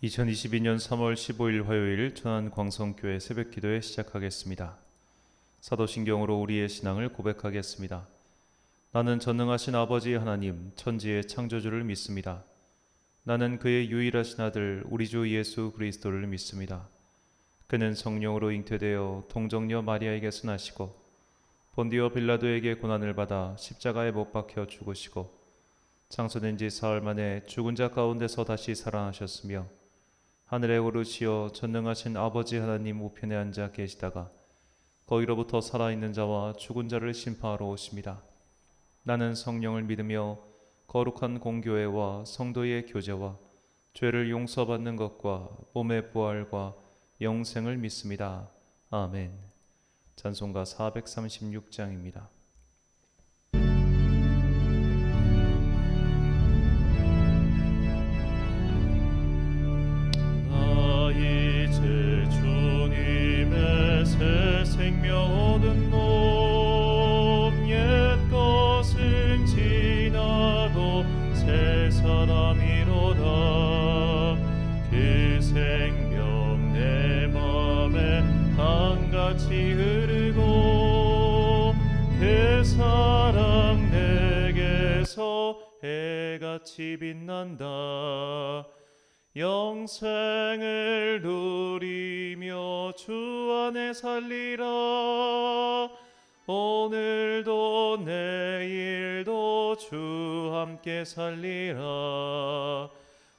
2022년 3월 15일 화요일 천안광성교회 새벽기도회 시작하겠습니다. 사도신경으로 우리의 신앙을 고백하겠습니다. 나는 전능하신 아버지 하나님 천지의 창조주를 믿습니다. 나는 그의 유일하신 아들 우리 주 예수 그리스도를 믿습니다. 그는 성령으로 잉태되어 동정녀 마리아에게서 나시고 본디오 빌라도에게 고난을 받아 십자가에 못 박혀 죽으시고 장사된 지 사흘 만에 죽은 자 가운데서 다시 살아나셨으며 하늘에 오르시어 전능하신 아버지 하나님 우편에 앉아 계시다가 거기로부터 살아있는 자와 죽은 자를 심판하러 오십니다. 나는 성령을 믿으며 거룩한 공교회와 성도의 교제와 죄를 용서받는 것과 몸의 부활과 영생을 믿습니다. 아멘. 찬송가 436장입니다. 생명 얻은 놈 옛것은 지나고 새 사람이로다. 그 생명 내 맘에 강같이 흐르고 그 사랑 내게서 해같이 빛난다. 영생을 누리며 주 안에 살리라. 오늘도 내일도 주 함께 살리라.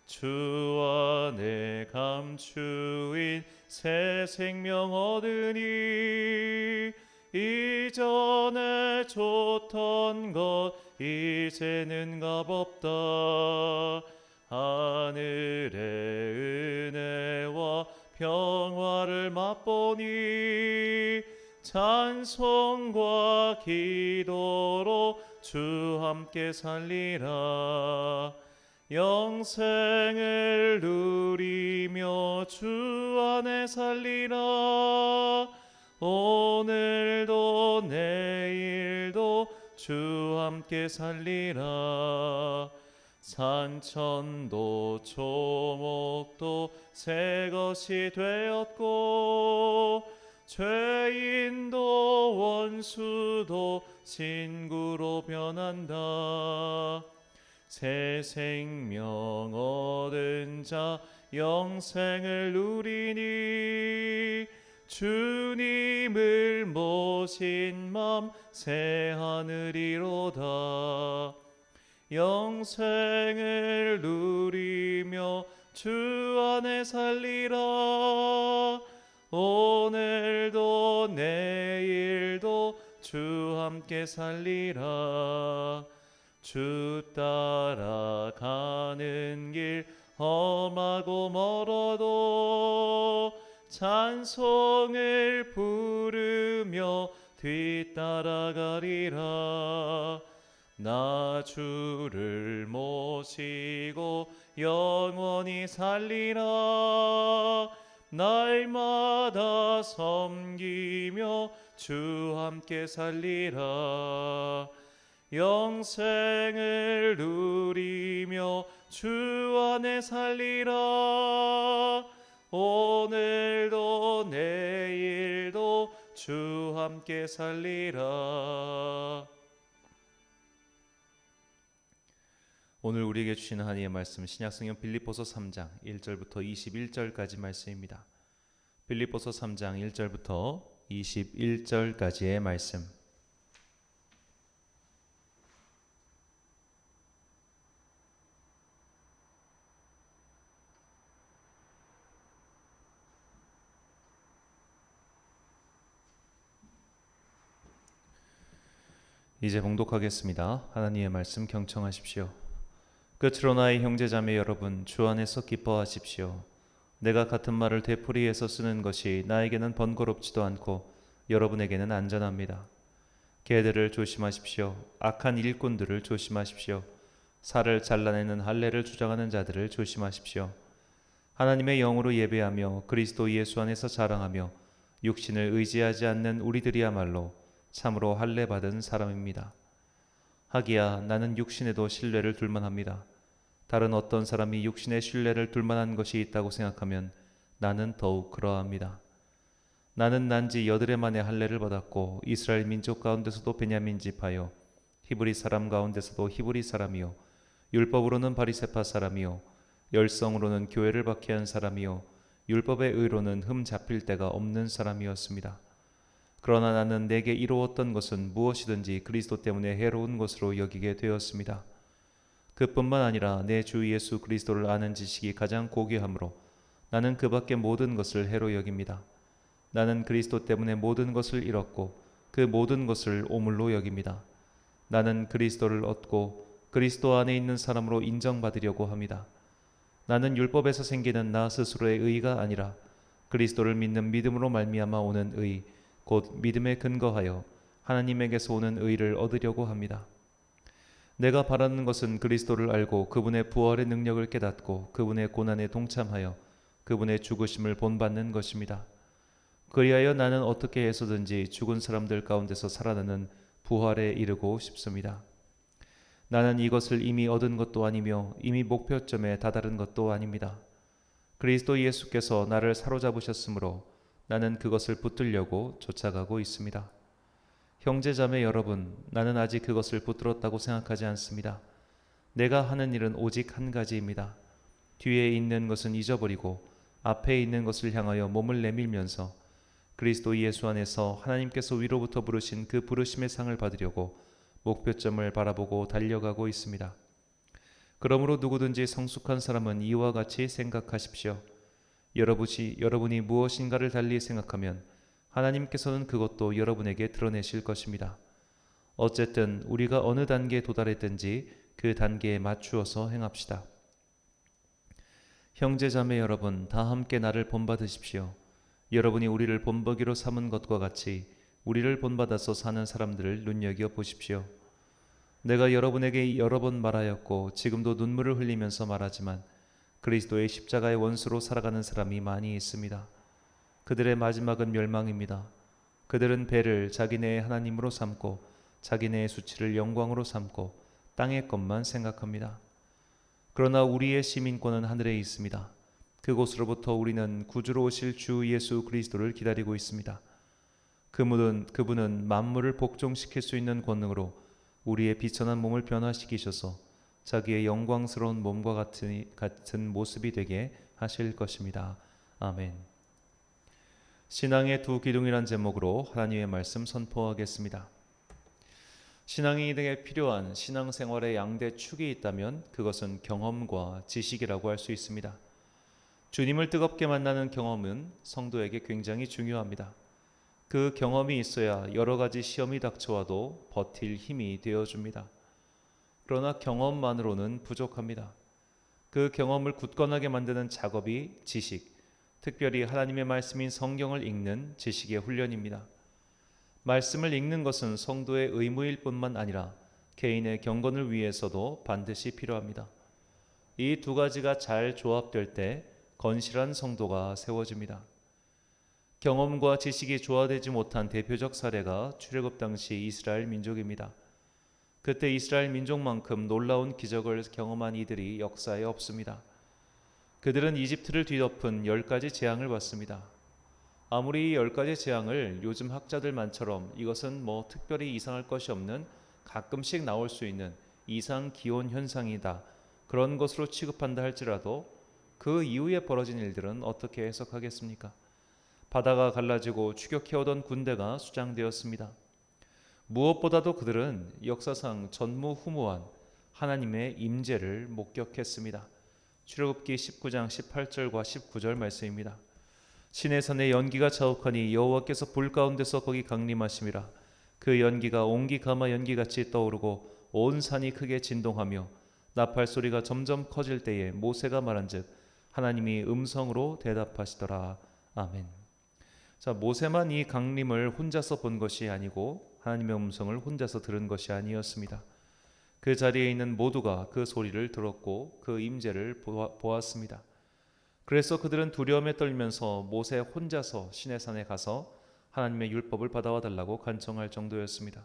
주 안에 감추인 새 생명 얻으니 이전에 좋던 것 이제는 값없다. 하늘의 은혜와 평화를 맛보니 찬송과 기도로 주 함께 살리라. 영생을 누리며 주 안에 살리라. 오늘도 내일도 주 함께 살리라. 산천도 초목도 새 것이 되었고 죄인도 원수도 친구로 변한다. 새 생명 얻은 자 영생을 누리니 주님을 모신 맘 새 하늘이로다. 영생을 누리며 주 안에 살리라. 오늘도 내일도 주 함께 살리라. 주 따라가는 길 험하고 멀어도 찬송을 부르며 뒤따라가리라. 나 주를 모시고 영원히 살리라. 날마다 섬기며 주 함께 살리라. 영생을 누리며 주 안에 살리라. 오늘도 내일도 주 함께 살리라. 오늘 우리에게 주시는 하나님의 말씀 신약성경 빌립보서 3장 1절부터 21절까지 말씀입니다. 빌립보서 3장 1절부터 21절까지의 말씀. 이제 봉독하겠습니다. 하나님의 말씀 경청하십시오. 끝으로 나의 형제자매 여러분, 주 안에서 기뻐하십시오. 내가 같은 말을 되풀이해서 쓰는 것이 나에게는 번거롭지도 않고 여러분에게는 안전합니다. 개들을 조심하십시오. 악한 일꾼들을 조심하십시오. 살을 잘라내는 할례를 주장하는 자들을 조심하십시오. 하나님의 영으로 예배하며 그리스도 예수 안에서 자랑하며 육신을 의지하지 않는 우리들이야말로 참으로 할례 받은 사람입니다. 하기야 나는 육신에도 신뢰를 둘만합니다. 다른 어떤 사람이 육신의 신뢰를 둘 만한 것이 있다고 생각하면 나는 더욱 그러합니다. 나는 난지 여드레 만에 할례를 받았고 이스라엘 민족 가운데서도 베냐민 지파요 히브리 사람 가운데서도 히브리 사람이요 율법으로는 바리새파 사람이요 열성으로는 교회를 박해한 사람이요 율법의 의로는 흠 잡힐 데가 없는 사람이었습니다. 그러나 나는 내게 이루었던 것은 무엇이든지 그리스도 때문에 해로운 것으로 여기게 되었습니다. 그뿐만 아니라 내 주 예수 그리스도를 아는 지식이 가장 고귀하므로 나는 그 밖의 모든 것을 해로 여깁니다. 나는 그리스도 때문에 모든 것을 잃었고 그 모든 것을 오물로 여깁니다. 나는 그리스도를 얻고 그리스도 안에 있는 사람으로 인정받으려고 합니다. 나는 율법에서 생기는 나 스스로의 의가 아니라 그리스도를 믿는 믿음으로 말미암아 오는 의, 곧 믿음에 근거하여 하나님에게서 오는 의를 얻으려고 합니다. 내가 바라는 것은 그리스도를 알고 그분의 부활의 능력을 깨닫고 그분의 고난에 동참하여 그분의 죽으심을 본받는 것입니다. 그리하여 나는 어떻게 해서든지 죽은 사람들 가운데서 살아나는 부활에 이르고 싶습니다. 나는 이것을 이미 얻은 것도 아니며 이미 목표점에 다다른 것도 아닙니다. 그리스도 예수께서 나를 사로잡으셨으므로 나는 그것을 붙들려고 쫓아가고 있습니다. 형제자매 여러분, 나는 아직 그것을 붙들었다고 생각하지 않습니다. 내가 하는 일은 오직 한 가지입니다. 뒤에 있는 것은 잊어버리고 앞에 있는 것을 향하여 몸을 내밀면서 그리스도 예수 안에서 하나님께서 위로부터 부르신 그 부르심의 상을 받으려고 목표점을 바라보고 달려가고 있습니다. 그러므로 누구든지 성숙한 사람은 이와 같이 생각하십시오. 여러분이 무엇인가를 달리 생각하면 하나님께서는 그것도 여러분에게 드러내실 것입니다. 어쨌든 우리가 어느 단계에 도달했든지 그 단계에 맞추어서 행합시다. 형제자매 여러분, 다 함께 나를 본받으십시오. 여러분이 우리를 본보기로 삼은 것과 같이 우리를 본받아서 사는 사람들을 눈여겨 보십시오. 내가 여러분에게 여러 번 말하였고 지금도 눈물을 흘리면서 말하지만 그리스도의 십자가의 원수로 살아가는 사람이 많이 있습니다. 그들의 마지막은 멸망입니다. 그들은 배를 자기네의 하나님으로 삼고 자기네의 수치를 영광으로 삼고 땅의 것만 생각합니다. 그러나 우리의 시민권은 하늘에 있습니다. 그곳으로부터 우리는 구주로 오실 주 예수 그리스도를 기다리고 있습니다. 그분은 만물을 복종시킬 수 있는 권능으로 우리의 비천한 몸을 변화시키셔서 자기의 영광스러운 몸과 같은 모습이 되게 하실 것입니다. 아멘. 신앙의 두 기둥이란 제목으로 하나님의 말씀 선포하겠습니다. 신앙이 되게 필요한 신앙생활의 양대 축이 있다면 그것은 경험과 지식이라고 할 수 있습니다. 주님을 뜨겁게 만나는 경험은 성도에게 굉장히 중요합니다. 그 경험이 있어야 여러 가지 시험이 닥쳐와도 버틸 힘이 되어줍니다. 그러나 경험만으로는 부족합니다. 그 경험을 굳건하게 만드는 작업이 지식, 특별히 하나님의 말씀인 성경을 읽는 지식의 훈련입니다. 말씀을 읽는 것은 성도의 의무일 뿐만 아니라 개인의 경건을 위해서도 반드시 필요합니다. 이 두 가지가 잘 조합될 때 건실한 성도가 세워집니다. 경험과 지식이 조화되지 못한 대표적 사례가 출애굽 당시 이스라엘 민족입니다. 그때 이스라엘 민족만큼 놀라운 기적을 경험한 이들이 역사에 없습니다. 그들은 이집트를 뒤덮은 10가지 재앙을 받습니다. 아무리 이 10가지 재앙을 요즘 학자들 말처럼 이것은 특별히 이상할 것이 없는 가끔씩 나올 수 있는 이상 기온 현상이다, 그런 것으로 취급한다 할지라도 그 이후에 벌어진 일들은 어떻게 해석하겠습니까? 바다가 갈라지고 추격해오던 군대가 수장되었습니다. 무엇보다도 그들은 역사상 전무후무한 하나님의 임재를 목격했습니다. 출애굽기 19장 18절과 19절 말씀입니다. 시내산에 연기가 자욱하니 여호와께서 불 가운데서 거기 강림하심이라. 그 연기가 옹기 가마 연기같이 떠오르고 온 산이 크게 진동하며 나팔 소리가 점점 커질 때에 모세가 말한즉 하나님이 음성으로 대답하시더라. 아멘. 자, 모세만 이 강림을 혼자서 본 것이 아니고 하나님의 음성을 혼자서 들은 것이 아니었습니다. 그 자리에 있는 모두가 그 소리를 들었고 그 임재를 보았습니다. 그래서 그들은 두려움에 떨면서 모세 혼자서 시내산에 가서 하나님의 율법을 받아와 달라고 간청할 정도였습니다.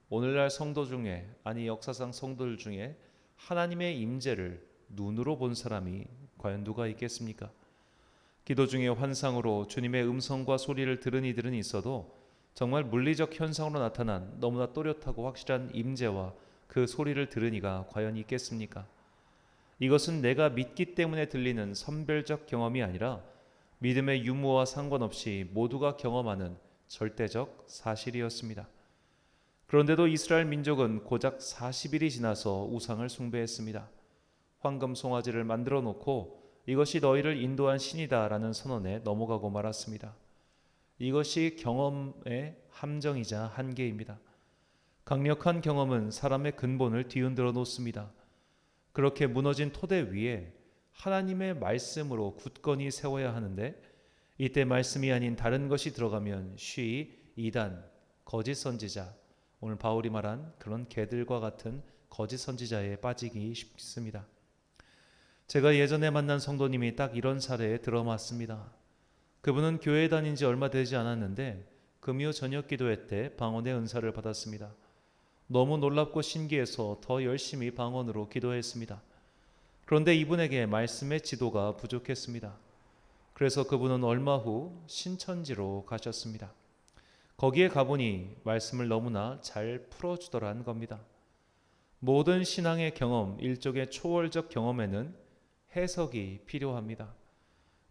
오늘날 성도 중에, 아니 역사상 성도들 중에 하나님의 임재를 눈으로 본 사람이 과연 누가 있겠습니까? 기도 중에 환상으로 주님의 음성과 소리를 들은 이들은 있어도 정말 물리적 현상으로 나타난 너무나 또렷하고 확실한 임재와 그 소리를 들은 이가 과연 있겠습니까? 이것은 내가 믿기 때문에 들리는 선별적 경험이 아니라 믿음의 유무와 상관없이 모두가 경험하는 절대적 사실이었습니다. 그런데도 이스라엘 민족은 고작 40일이 지나서 우상을 숭배했습니다. 황금 송아지를 만들어 놓고 이것이 너희를 인도한 신이다라는 선언에 넘어가고 말았습니다. 이것이 경험의 함정이자 한계입니다. 강력한 경험은 사람의 근본을 뒤흔들어 놓습니다. 그렇게 무너진 토대 위에 하나님의 말씀으로 굳건히 세워야 하는데 이때 말씀이 아닌 다른 것이 들어가면 쉬이 이단, 거짓 선지자, 오늘 바울이 말한 그런 개들과 같은 거짓 선지자에 빠지기 쉽습니다. 제가 예전에 만난 성도님이 딱 이런 사례에 들어맞습니다. 그분은 교회에 다닌 지 얼마 되지 않았는데 금요 저녁 기도회 때 방언의 은사를 받았습니다. 너무 놀랍고 신기해서 더 열심히 방언으로 기도했습니다. 그런데 이분에게 말씀의 지도가 부족했습니다. 그래서 그분은 얼마 후 신천지로 가셨습니다. 거기에 가보니 말씀을 너무나 잘 풀어주더란 겁니다. 모든 신앙의 경험, 일종의 초월적 경험에는 해석이 필요합니다.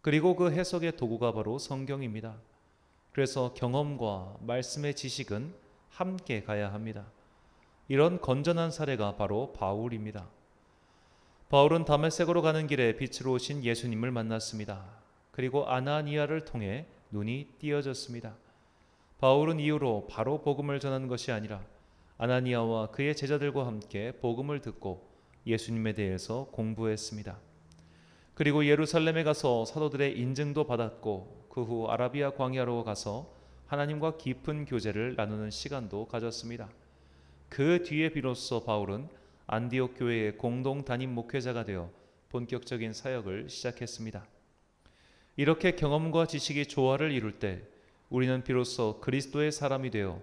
그리고 그 해석의 도구가 바로 성경입니다. 그래서 경험과 말씀의 지식은 함께 가야 합니다. 이런 건전한 사례가 바로 바울입니다. 바울은 다메섹으로 가는 길에 빛으로 오신 예수님을 만났습니다. 그리고 아나니아를 통해 눈이 띄어졌습니다. 바울은 이후로 바로 복음을 전한 것이 아니라 아나니아와 그의 제자들과 함께 복음을 듣고 예수님에 대해서 공부했습니다. 그리고 예루살렘에 가서 사도들의 인증도 받았고 그 후 아라비아 광야로 가서 하나님과 깊은 교제를 나누는 시간도 가졌습니다. 그 뒤에 비로소 바울은 안디옥 교회의 공동 담임 목회자가 되어 본격적인 사역을 시작했습니다. 이렇게 경험과 지식이 조화를 이룰 때 우리는 비로소 그리스도의 사람이 되어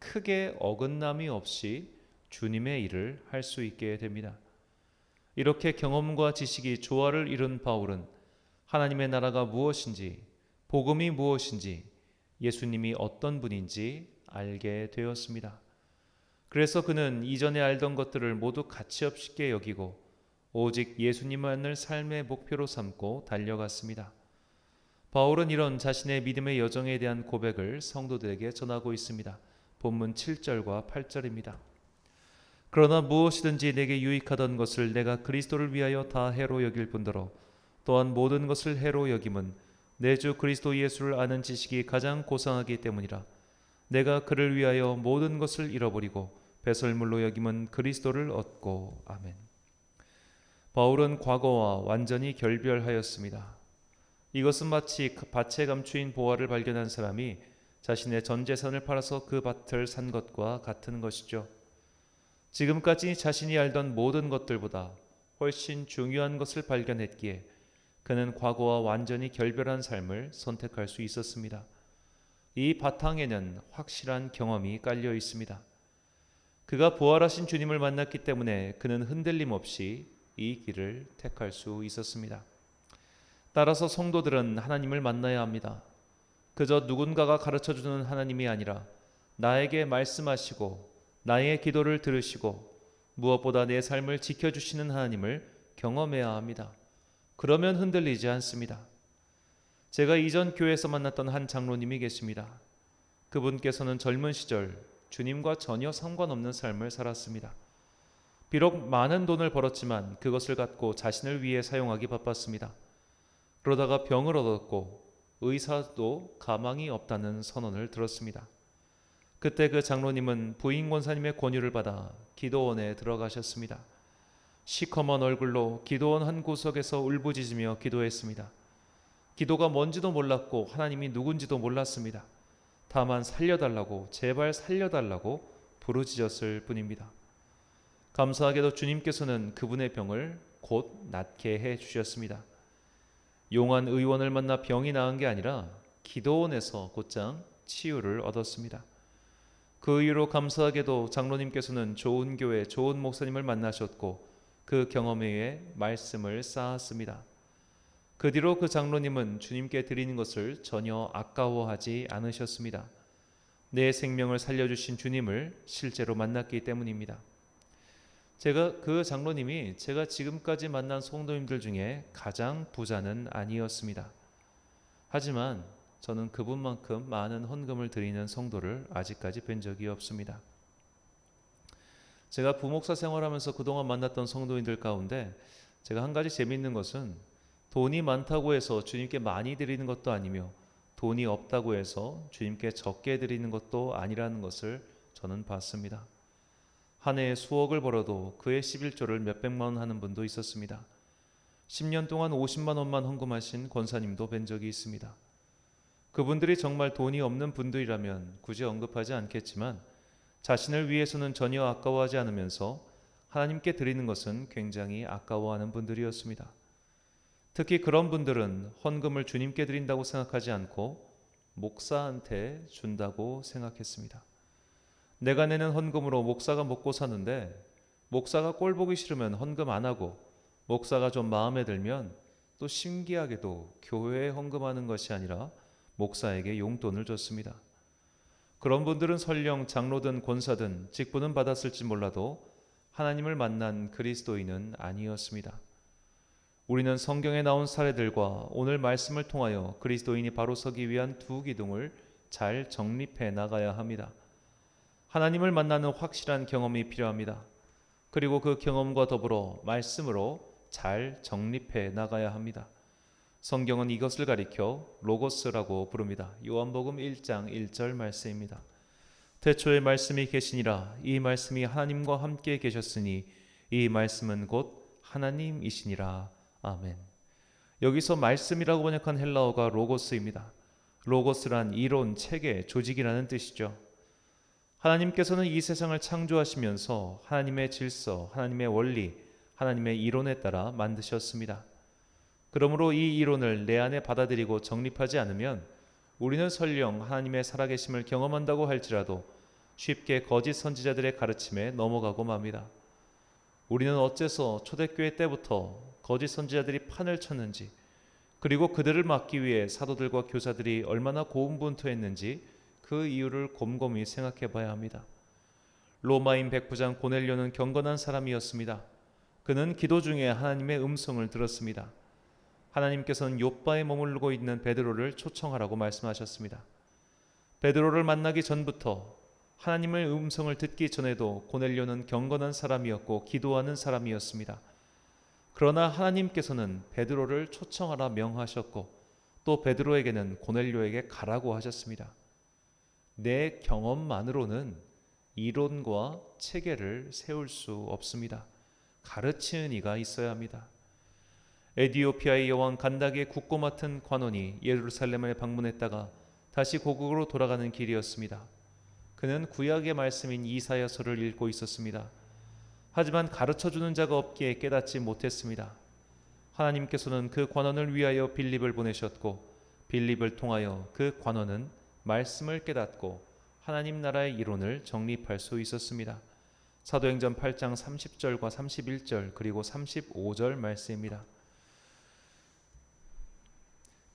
크게 어긋남이 없이 주님의 일을 할 수 있게 됩니다. 이렇게 경험과 지식이 조화를 이룬 바울은 하나님의 나라가 무엇인지, 복음이 무엇인지, 예수님이 어떤 분인지 알게 되었습니다. 그래서 그는 이전에 알던 것들을 모두 가치없게 여기고 오직 예수님만을 삶의 목표로 삼고 달려갔습니다. 바울은 이런 자신의 믿음의 여정에 대한 고백을 성도들에게 전하고 있습니다. 본문 7절과 8절입니다. 그러나 무엇이든지 내게 유익하던 것을 내가 그리스도를 위하여 다 해로 여길 뿐더러 또한 모든 것을 해로 여김은 내 주 그리스도 예수를 아는 지식이 가장 고상하기 때문이라. 내가 그를 위하여 모든 것을 잃어버리고 배설물로 여김은 그리스도를 얻고. 아멘. 바울은 과거와 완전히 결별하였습니다. 이것은 마치 밭에 감추인 보화를 발견한 사람이 자신의 전 재산을 팔아서 그 밭을 산 것과 같은 것이죠. 지금까지 자신이 알던 모든 것들보다 훨씬 중요한 것을 발견했기에 그는 과거와 완전히 결별한 삶을 선택할 수 있었습니다. 이 바탕에는 확실한 경험이 깔려 있습니다. 그가 부활하신 주님을 만났기 때문에 그는 흔들림 없이 이 길을 택할 수 있었습니다. 따라서 성도들은 하나님을 만나야 합니다. 그저 누군가가 가르쳐주는 하나님이 아니라 나에게 말씀하시고 나의 기도를 들으시고 무엇보다 내 삶을 지켜주시는 하나님을 경험해야 합니다. 그러면 흔들리지 않습니다. 제가 이전 교회에서 만났던 한 장로님이 계십니다. 그분께서는 젊은 시절 주님과 전혀 상관없는 삶을 살았습니다. 비록 많은 돈을 벌었지만 그것을 갖고 자신을 위해 사용하기 바빴습니다. 그러다가 병을 얻었고 의사도 가망이 없다는 선언을 들었습니다. 그때 그 장로님은 부인 권사님의 권유를 받아 기도원에 들어가셨습니다. 시커먼 얼굴로 기도원 한 구석에서 울부짖으며 기도했습니다. 기도가 뭔지도 몰랐고 하나님이 누군지도 몰랐습니다. 다만 살려달라고, 제발 살려달라고 부르짖었을 뿐입니다. 감사하게도 주님께서는 그분의 병을 곧 낫게 해주셨습니다. 용한 의원을 만나 병이 나은 게 아니라 기도원에서 곧장 치유를 얻었습니다. 그 이후로 감사하게도 장로님께서는 좋은 교회, 좋은 목사님을 만나셨고 그 경험에 의해 말씀을 쌓았습니다. 그 뒤로 그 장로님은 주님께 드리는 것을 전혀 아까워하지 않으셨습니다. 내 생명을 살려주신 주님을 실제로 만났기 때문입니다. 그 장로님이 제가 지금까지 만난 성도님들 중에 가장 부자는 아니었습니다. 하지만 저는 그분만큼 많은 헌금을 드리는 성도를 아직까지 뵌 적이 없습니다. 제가 부목사 생활하면서 그동안 만났던 성도인들 가운데 제가 한 가지 재미있는 것은 돈이 많다고 해서 주님께 많이 드리는 것도 아니며 돈이 없다고 해서 주님께 적게 드리는 것도 아니라는 것을 저는 봤습니다. 한 해에 수억을 벌어도 그의 11조를 몇백만 원 하는 분도 있었습니다. 10년 동안 50만 원만 헌금하신 권사님도 뵌 적이 있습니다. 그분들이 정말 돈이 없는 분들이라면 굳이 언급하지 않겠지만 자신을 위해서는 전혀 아까워하지 않으면서 하나님께 드리는 것은 굉장히 아까워하는 분들이었습니다. 특히 그런 분들은 헌금을 주님께 드린다고 생각하지 않고 목사한테 준다고 생각했습니다. 내가 내는 헌금으로 목사가 먹고 사는데 목사가 꼴 보기 싫으면 헌금 안 하고 목사가 좀 마음에 들면 또 신기하게도 교회에 헌금하는 것이 아니라 목사에게 용돈을 줬습니다. 그런 분들은 설령 장로든 권사든 직분은 받았을지 몰라도 하나님을 만난 그리스도인은 아니었습니다. 우리는 성경에 나온 사례들과 오늘 말씀을 통하여 그리스도인이 바로 서기 위한 두 기둥을 잘 정립해 나가야 합니다. 하나님을 만나는 확실한 경험이 필요합니다. 그리고 그 경험과 더불어 말씀으로 잘 정립해 나가야 합니다. 성경은 이것을 가리켜 로고스라고 부릅니다. 요한복음 1장 1절 말씀입니다. 태초에 말씀이 계시니라. 이 말씀이 하나님과 함께 계셨으니 이 말씀은 곧 하나님이시니라. 아멘. 여기서 말씀이라고 번역한 헬라어가 로고스입니다. 로고스란 이론, 체계, 조직이라는 뜻이죠. 하나님께서는 이 세상을 창조하시면서 하나님의 질서, 하나님의 원리, 하나님의 이론에 따라 만드셨습니다. 그러므로 이 이론을 내 안에 받아들이고 정립하지 않으면 우리는 설령 하나님의 살아계심을 경험한다고 할지라도 쉽게 거짓 선지자들의 가르침에 넘어가고 맙니다. 우리는 어째서 초대교회 때부터 거짓 선지자들이 판을 쳤는지, 그리고 그들을 막기 위해 사도들과 교사들이 얼마나 고군분투했는지 그 이유를 곰곰이 생각해 봐야 합니다. 로마인 백부장 고넬료는 경건한 사람이었습니다. 그는 기도 중에 하나님의 음성을 들었습니다. 하나님께서는 욥바에 머무르고 있는 베드로를 초청하라고 말씀하셨습니다. 베드로를 만나기 전부터 하나님의 음성을 듣기 전에도 고넬료는 경건한 사람이었고 기도하는 사람이었습니다. 그러나 하나님께서는 베드로를 초청하라 명하셨고 또 베드로에게는 고넬료에게 가라고 하셨습니다. 내 경험만으로는 이론과 체계를 세울 수 없습니다. 가르치는 이가 있어야 합니다. 에디오피아의 여왕 간닥의 국고 맡은 관원이 예루살렘을 방문했다가 다시 고국으로 돌아가는 길이었습니다. 그는 구약의 말씀인 이사야서를 읽고 있었습니다. 하지만 가르쳐주는 자가 없기에 깨닫지 못했습니다. 하나님께서는 그 관원을 위하여 빌립을 보내셨고 빌립을 통하여 그 관원은 말씀을 깨닫고 하나님 나라의 이론을 정립할 수 있었습니다. 사도행전 8장 30절과 31절 그리고 35절 말씀입니다.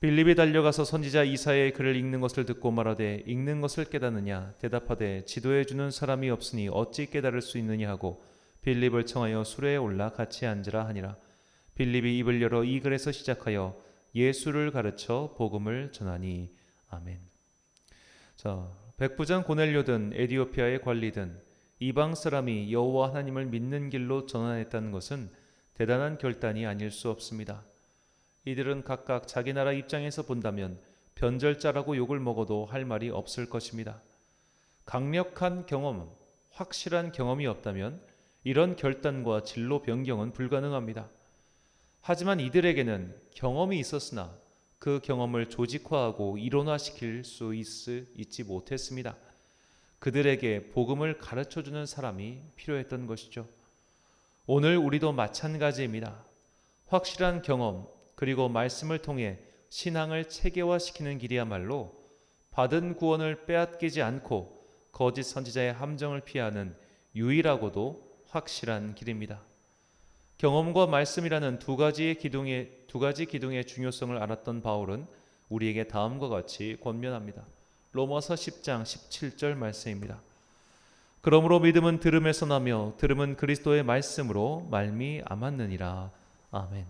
빌립이 달려가서 선지자 이사야의 글을 읽는 것을 듣고 말하되 읽는 것을 깨닫느냐 대답하되 지도해 주는 사람이 없으니 어찌 깨달을 수 있느냐 하고 빌립을 청하여 수레에 올라 같이 앉으라 하니라. 빌립이 입을 열어 이 글에서 시작하여 예수를 가르쳐 복음을 전하니. 아멘. 자, 백부장 고넬료든 에디오피아의 관리든 이방 사람이 여호와 하나님을 믿는 길로 전환했다는 것은 대단한 결단이 아닐 수 없습니다. 이들은 각각 자기 나라 입장에서 본다면 변절자라고 욕을 먹어도 할 말이 없을 것입니다. 강력한 경험, 확실한 경험이 없다면 이런 결단과 진로 변경은 불가능합니다. 하지만 이들에게는 경험이 있었으나 그 경험을 조직화하고 이론화시킬 수 있지 못했습니다. 그들에게 복음을 가르쳐주는 사람이 필요했던 것이죠. 오늘 우리도 마찬가지입니다. 확실한 경험 그리고 말씀을 통해 신앙을 체계화시키는 길이야말로 받은 구원을 빼앗기지 않고 거짓 선지자의 함정을 피하는 유일하고도 확실한 길입니다. 경험과 말씀이라는 두 가지 기둥의 중요성을 알았던 바울은 우리에게 다음과 같이 권면합니다. 로마서 10장 17절 말씀입니다. 그러므로 믿음은 들음에서 나며 들음은 그리스도의 말씀으로 말미암았느니라. 아멘.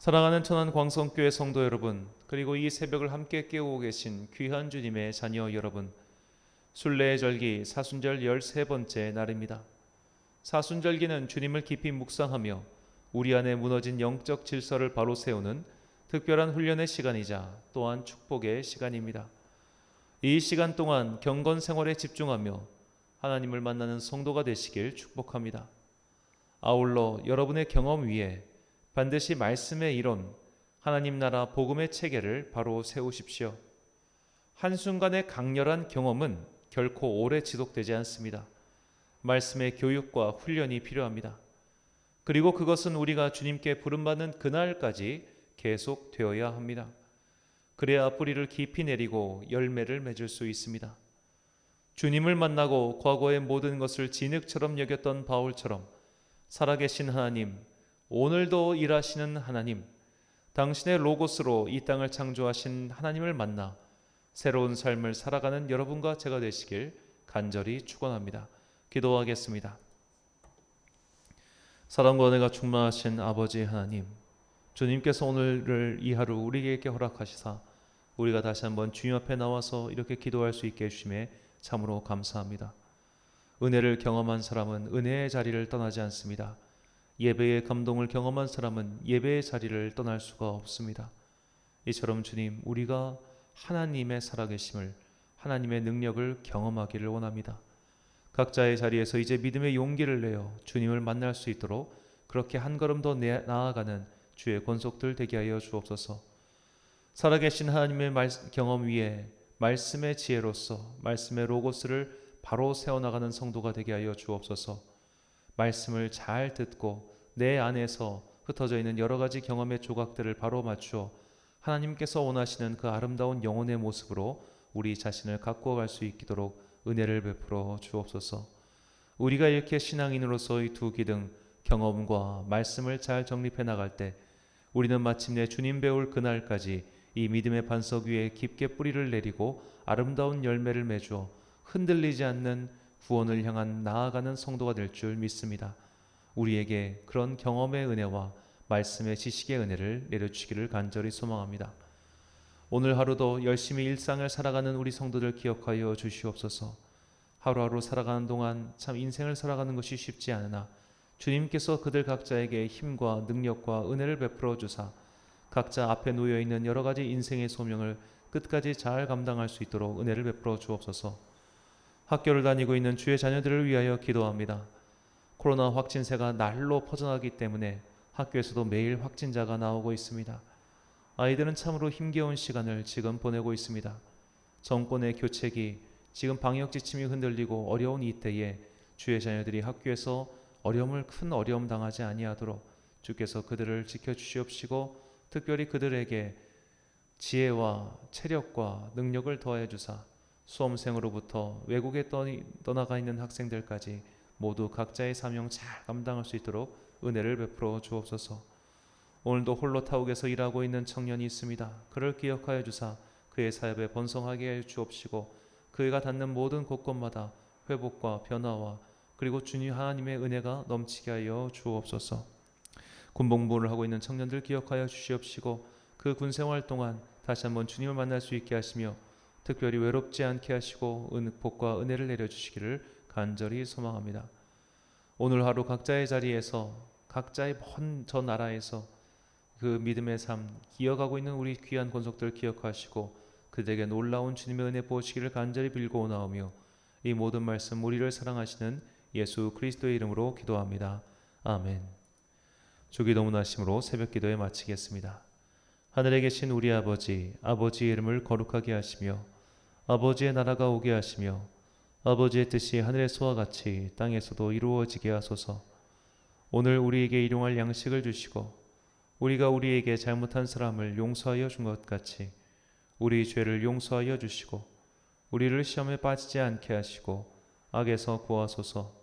사랑하는 천안 광성교회 성도 여러분, 그리고 이 새벽을 함께 깨우고 계신 귀한 주님의 자녀 여러분, 순례의 절기 사순절 13번째 날입니다. 사순절기는 주님을 깊이 묵상하며 우리 안에 무너진 영적 질서를 바로 세우는 특별한 훈련의 시간이자 또한 축복의 시간입니다. 이 시간 동안 경건 생활에 집중하며 하나님을 만나는 성도가 되시길 축복합니다. 아울러 여러분의 경험 위에 반드시 말씀의 이론, 하나님 나라 복음의 체계를 바로 세우십시오. 한순간의 강렬한 경험은 결코 오래 지속되지 않습니다. 말씀의 교육과 훈련이 필요합니다. 그리고 그것은 우리가 주님께 부름받는 그날까지 계속되어야 합니다. 그래야 뿌리를 깊이 내리고 열매를 맺을 수 있습니다. 주님을 만나고 과거의 모든 것을 진흙처럼 여겼던 바울처럼 살아계신 하나님, 오늘도 일하시는 하나님, 당신의 로고스로 이 땅을 창조하신 하나님을 만나 새로운 삶을 살아가는 여러분과 제가 되시길 간절히 축원합니다. 기도하겠습니다. 사랑과 은혜가 충만하신 아버지 하나님, 주님께서 오늘을 이 하루 우리에게 허락하시사 우리가 다시 한번 주님 앞에 나와서 이렇게 기도할 수 있게 해주심에 참으로 감사합니다. 은혜를 경험한 사람은 은혜의 자리를 떠나지 않습니다. 예배의 감동을 경험한 사람은 예배의 자리를 떠날 수가 없습니다. 이처럼 주님, 우리가 하나님의 살아계심을, 하나님의 능력을 경험하기를 원합니다. 각자의 자리에서 이제 믿음의 용기를 내어 주님을 만날 수 있도록 그렇게 한 걸음 더 나아가는 주의 권속들 되게 하여 주옵소서. 살아계신 하나님의 경험 위에 말씀의 지혜로서 말씀의 로고스를 바로 세워나가는 성도가 되게 하여 주옵소서. 말씀을 잘 듣고 내 안에서 흩어져 있는 여러 가지 경험의 조각들을 바로 맞추어 하나님께서 원하시는 그 아름다운 영혼의 모습으로 우리 자신을 가꾸어 갈 수 있도록 은혜를 베풀어 주옵소서. 우리가 이렇게 신앙인으로서 이 두 기둥 경험과 말씀을 잘 정립해 나갈 때 우리는 마침내 주님 배울 그날까지 이 믿음의 반석 위에 깊게 뿌리를 내리고 아름다운 열매를 맺어 흔들리지 않는 구원을 향한 나아가는 성도가 될 줄 믿습니다. 우리에게 그런 경험의 은혜와 말씀의 지식의 은혜를 내려주시기를 간절히 소망합니다. 오늘 하루도 열심히 일상을 살아가는 우리 성도들 기억하여 주시옵소서. 하루하루 살아가는 동안 참 인생을 살아가는 것이 쉽지 않으나 주님께서 그들 각자에게 힘과 능력과 은혜를 베풀어 주사 각자 앞에 놓여있는 여러 가지 인생의 소명을 끝까지 잘 감당할 수 있도록 은혜를 베풀어 주옵소서. 학교를 다니고 있는 주의 자녀들을 위하여 기도합니다. 코로나 확진세가 날로 퍼져나가기 때문에 학교에서도 매일 확진자가 나오고 있습니다. 아이들은 참으로 힘겨운 시간을 지금 보내고 있습니다. 정권의 교책이 지금 방역 지침이 흔들리고 어려운 이때에 주의 자녀들이 학교에서 큰 어려움 당하지 아니하도록 주께서 그들을 지켜주시옵시고 특별히 그들에게 지혜와 체력과 능력을 더해 주사 수험생으로부터 외국에 떠나가 있는 학생들까지 모두 각자의 사명 잘 감당할 수 있도록 은혜를 베풀어 주옵소서. 오늘도 홀로 타국에서 일하고 있는 청년이 있습니다. 그를 기억하여 주사 그의 사역에 번성하게 해 주옵시고 그가 닿는 모든 곳곳마다 회복과 변화와 그리고 주님 하나님의 은혜가 넘치게 하여 주옵소서. 군복무를 하고 있는 청년들 기억하여 주시옵시고 그 군생활 동안 다시 한번 주님을 만날 수 있게 하시며 특별히 외롭지 않게 하시고 복과 은혜를 내려주시기를 간절히 소망합니다. 오늘 하루 각자의 자리에서 각자의 먼 저 나라에서 그 믿음의 삶 기억하고 있는 우리 귀한 권속들 기억하시고 그들에게 놀라운 주님의 은혜 보시기를 간절히 빌고 나오며 이 모든 말씀 우리를 사랑하시는 예수 그리스도의 이름으로 기도합니다. 아멘. 주기도문하심으로 새벽 기도에 마치겠습니다. 하늘에 계신 우리 아버지, 아버지의 이름을 거룩하게 하시며 아버지의 나라가 오게 하시며 아버지의 뜻이 하늘에서와 같이 땅에서도 이루어지게 하소서. 오늘 우리에게 일용할 양식을 주시고 우리가 우리에게 잘못한 사람을 용서하여 준 것 같이 우리 죄를 용서하여 주시고 우리를 시험에 빠지지 않게 하시고 악에서 구하소서.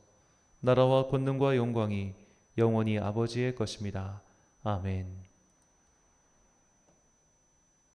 나라와 권능과 영광이 영원히 아버지의 것입니다. 아멘.